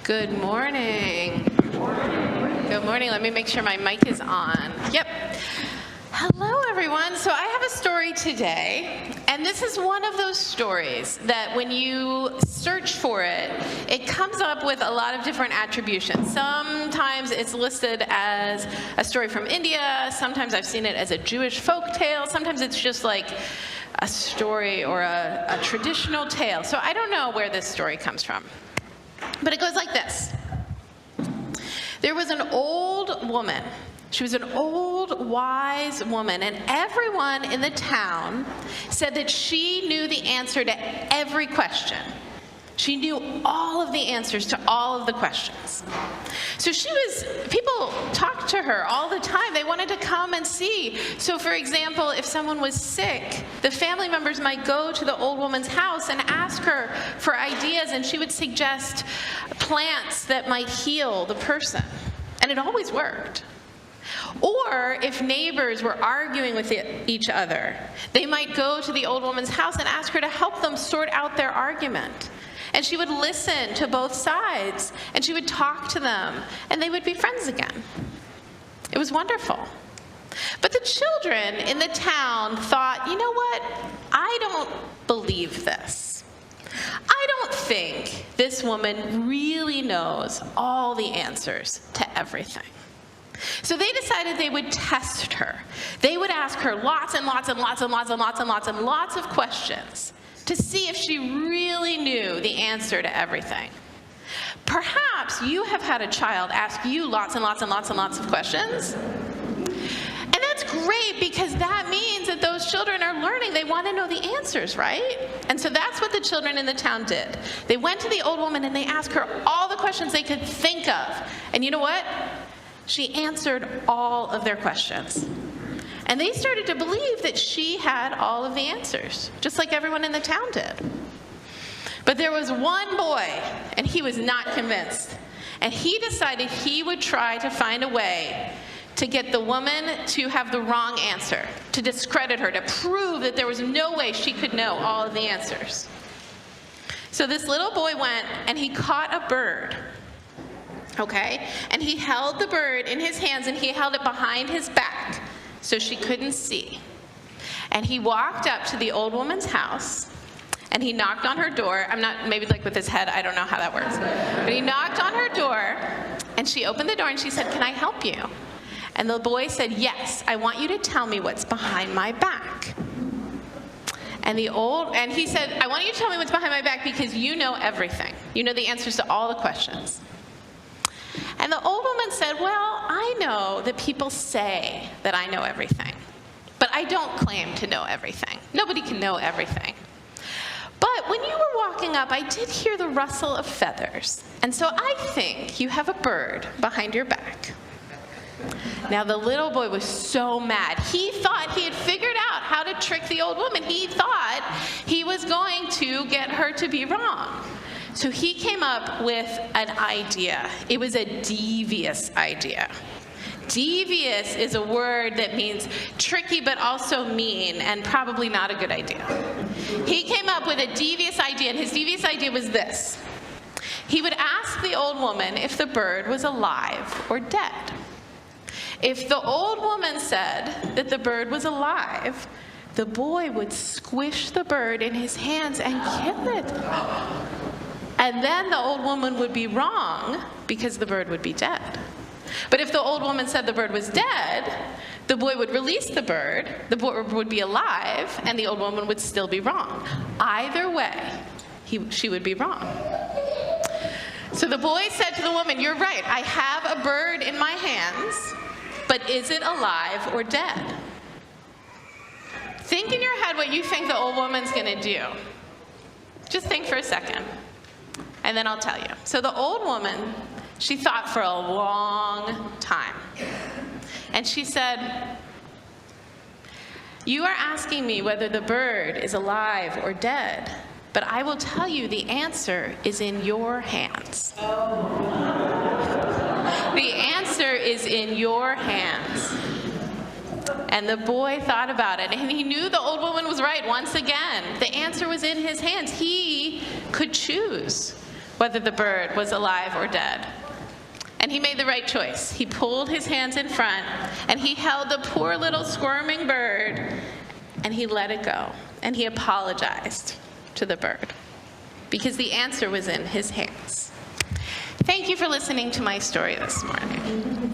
Good morning. Good morning. Let me make sure my mic is on. Yep. Hello, everyone. So I have a story today, and this is one of those stories that when you search for it, it comes up with a lot of different attributions. Sometimes it's listed as a story from India. Sometimes I've seen it as a Jewish folk tale. Sometimes it's just like a story or a traditional tale. So I don't know where this story comes from. But it goes like this. There was an old woman. She was an old, wise woman, and everyone in the town said that she knew the answer to every question. She knew all of the answers to all of the questions. So people talked to her all the time. They wanted to come and see. So for example, if someone was sick, the family members might go to the old woman's house and ask her for ideas, and she would suggest plants that might heal the person. And it always worked. Or if neighbors were arguing with each other, they might go to the old woman's house and ask her to help them sort out their argument. And she would listen to both sides, and she would talk to them, and they would be friends again. It was wonderful. But the children in the town thought, you know what? I don't believe this. I don't think this woman really knows all the answers to everything. So they decided they would test her. They would ask her lots and lots and lots and lots and lots and lots and lots of questions to see if she really knew the answer to everything. Perhaps you have had a child ask you lots and lots and lots and lots of questions. And that's great, because that means that those children are learning. They want to know the answers, right? And so that's what the children in the town did. They went to the old woman and they asked her all the questions they could think of. And you know what? She answered all of their questions. And they started to believe that she had all of the answers, just like everyone in the town did. But there was one boy, and he was not convinced. And he decided he would try to find a way to get the woman to have the wrong answer, to discredit her, to prove that there was no way she could know all of the answers. So this little boy went and he caught a bird. Okay? And he held the bird in his hands, and he held it behind his back so she couldn't see. And he walked up to the old woman's house, and he knocked on her door. Maybe like with his head, I don't know how that works. But he knocked on her door, and she opened the door, and she said, "Can I help you?" And the boy said, "Yes, I want you to tell me what's behind my back." And he said, "I want you to tell me what's behind my back because you know everything. You know the answers to all the questions." And the old woman said, "Well, I know that people say that I know everything, but I don't claim to know everything. Nobody can know everything. But when you were walking up, I did hear the rustle of feathers, and so I think you have a bird behind your back." Now the little boy was so mad. He thought he had figured out how to trick the old woman. He thought he was going to get her to be wrong. So he came up with an idea. It was a devious idea. Devious is a word that means tricky but also mean, and probably not a good idea. He came up with a devious idea, and his devious idea was this. He would ask the old woman if the bird was alive or dead. If the old woman said that the bird was alive, the boy would squish the bird in his hands and kill it. And then the old woman would be wrong because the bird would be dead. But if the old woman said the bird was dead, the boy would release the bird would be alive, and the old woman would still be wrong. Either way, she would be wrong. So the boy said to the woman, "You're right, I have a bird in my hands, but is it alive or dead?" Think in your head what you think the old woman's gonna do. Just think for a second, and then I'll tell you. So the old woman, she thought for a long time. And she said, "You are asking me whether the bird is alive or dead, but I will tell you the answer is in your hands." The answer is in your hands. And the boy thought about it, and he knew the old woman was right once again. The answer was in his hands. He could choose whether the bird was alive or dead. And he made the right choice. He pulled his hands in front, and he held the poor little squirming bird, and he let it go. And he apologized to the bird, because the answer was in his hands. Thank you for listening to my story this morning.